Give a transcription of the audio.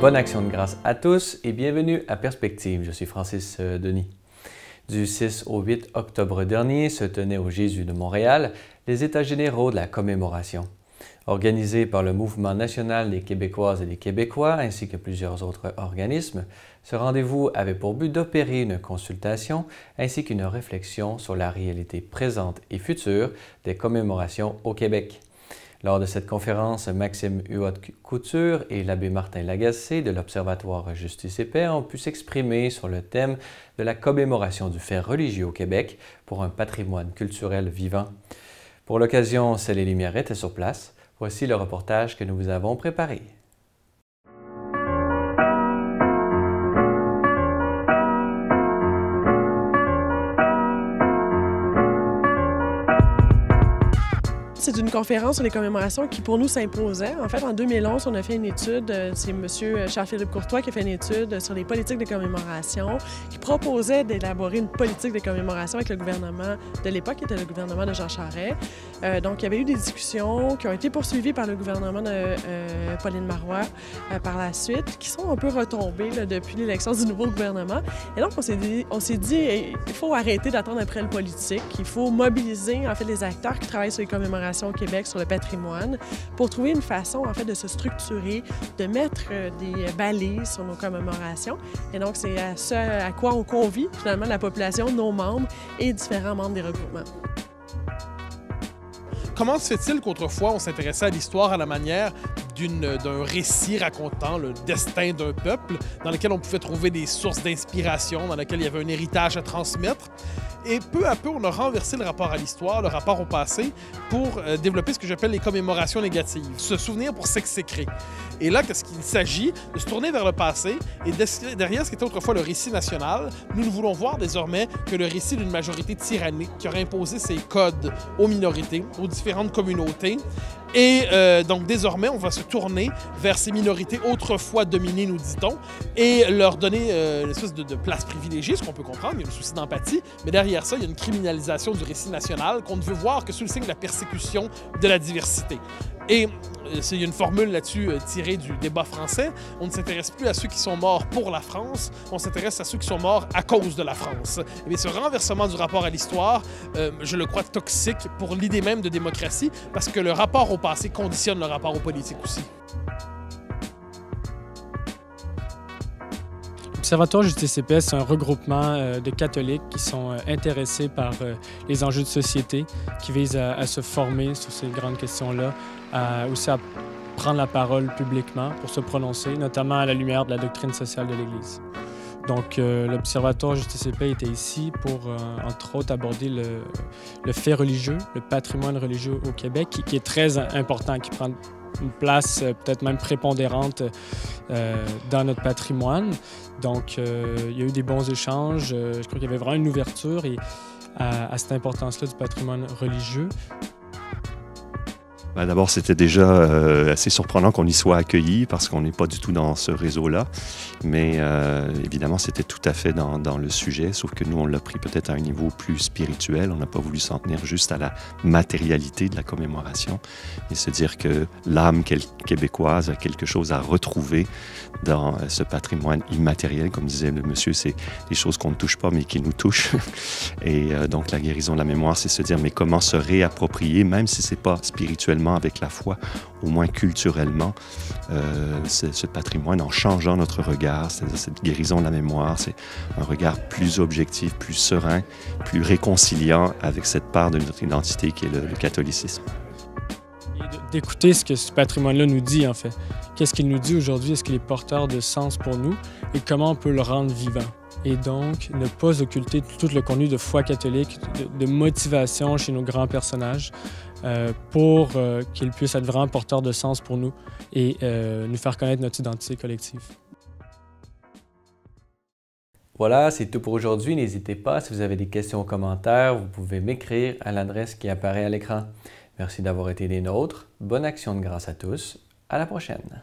Bonne action de grâce à tous et bienvenue à Perspective. Je suis Francis Denis. Du 6 au 8 octobre dernier se tenaient au Jésus de Montréal les États généraux de la commémoration. Organisé par le Mouvement national des Québécoises et des Québécois ainsi que plusieurs autres organismes, ce rendez-vous avait pour but d'opérer une consultation ainsi qu'une réflexion sur la réalité présente et future des commémorations au Québec. Lors de cette conférence, Maxime Huot-Couture et l'abbé Martin Lagacé de l'Observatoire Justice et Paix ont pu s'exprimer sur le thème de la commémoration du fait religieux au Québec pour un patrimoine culturel vivant. Pour l'occasion, Celles et Lumières étaient sur place. Voici le reportage que nous vous avons préparé. C'est une conférence sur les commémorations qui, pour nous, s'imposait. En fait, en 2011, on a fait une étude, c'est M. Charles-Philippe Courtois qui a fait une étude sur les politiques de commémoration, qui proposait d'élaborer une politique de commémoration avec le gouvernement de l'époque, qui était le gouvernement de Jean Charest. Donc, il y avait eu des discussions qui ont été poursuivies par le gouvernement de Pauline Marois par la suite, qui sont un peu retombées là, depuis l'élection du nouveau gouvernement. Et donc, on s'est dit, il faut arrêter d'attendre après le politique, il faut mobiliser, en fait, les acteurs qui travaillent sur les commémorations au Québec, sur le patrimoine, pour trouver une façon, en fait, de se structurer, de mettre des balises sur nos commémorations. Et donc, c'est à ce à quoi on convie, finalement, la population, nos membres et différents membres des regroupements. Comment se fait-il qu'autrefois, on s'intéressait à l'histoire à la manière d'un récit racontant le destin d'un peuple, dans lequel on pouvait trouver des sources d'inspiration, dans lequel il y avait un héritage à transmettre? Et peu à peu, on a renversé le rapport à l'histoire, le rapport au passé, pour développer ce que j'appelle les commémorations négatives. Se souvenir pour s'exécrer. Et là, qu'est-ce qu'il s'agit? De se tourner vers le passé et derrière ce qui était autrefois le récit national, nous ne voulons voir désormais que le récit d'une majorité tyrannique qui aurait imposé ses codes aux minorités, aux différentes communautés. Et donc, désormais, on va se tourner vers ces minorités autrefois dominées, nous dit-on, et leur donner une espèce de place privilégiée, ce qu'on peut comprendre, il y a un souci d'empathie, mais derrière ça, il y a une criminalisation du récit national qu'on ne veut voir que sous le signe de la persécution de la diversité. Et il y a une formule là-dessus tirée du débat français. On ne s'intéresse plus à ceux qui sont morts pour la France, on s'intéresse à ceux qui sont morts à cause de la France. Et bien, ce renversement du rapport à l'histoire, je le crois toxique pour l'idée même de démocratie, parce que le rapport au passé conditionne le rapport aux politiques aussi. L'Observatoire Justice et Paix, c'est un regroupement de catholiques qui sont intéressés par les enjeux de société, qui visent à se former sur ces grandes questions-là, aussi à prendre la parole publiquement pour se prononcer, notamment à la lumière de la doctrine sociale de l'Église. Donc, l'Observatoire Justice et Paix était ici pour, entre autres, aborder le fait religieux, le patrimoine religieux au Québec, qui est très important, qui prend une place peut-être même prépondérante dans notre patrimoine. Donc, il y a eu des bons échanges. Je crois qu'il y avait vraiment une ouverture à cette importance-là du patrimoine religieux. D'abord, c'était déjà assez surprenant qu'on y soit accueillis parce qu'on n'est pas du tout dans ce réseau-là. Mais évidemment, c'était tout à fait dans le sujet, sauf que nous, on l'a pris peut-être à un niveau plus spirituel. On n'a pas voulu s'en tenir juste à la matérialité de la commémoration et se dire que l'âme québécoise a quelque chose à retrouver dans ce patrimoine immatériel. Comme disait le monsieur, c'est des choses qu'on ne touche pas, mais qui nous touchent. Et donc, la guérison de la mémoire, c'est se dire, mais comment se réapproprier, même si ce n'est pas spirituellement avec la foi, au moins culturellement, ce patrimoine en changeant notre regard, cette guérison de la mémoire, c'est un regard plus objectif, plus serein, plus réconciliant avec cette part de notre identité qui est le catholicisme. D'écouter ce que ce patrimoine-là nous dit, en fait. Qu'est-ce qu'il nous dit aujourd'hui? Est-ce qu'il est porteur de sens pour nous? Et comment on peut le rendre vivant? Et donc, ne pas occulter tout le contenu de foi catholique, de motivation chez nos grands personnages pour qu'ils puissent être vraiment porteurs de sens pour nous et nous faire connaître notre identité collective. Voilà, c'est tout pour aujourd'hui. N'hésitez pas, si vous avez des questions ou commentaires, vous pouvez m'écrire à l'adresse qui apparaît à l'écran. Merci d'avoir été des nôtres. Bonne action de grâce à tous. À la prochaine.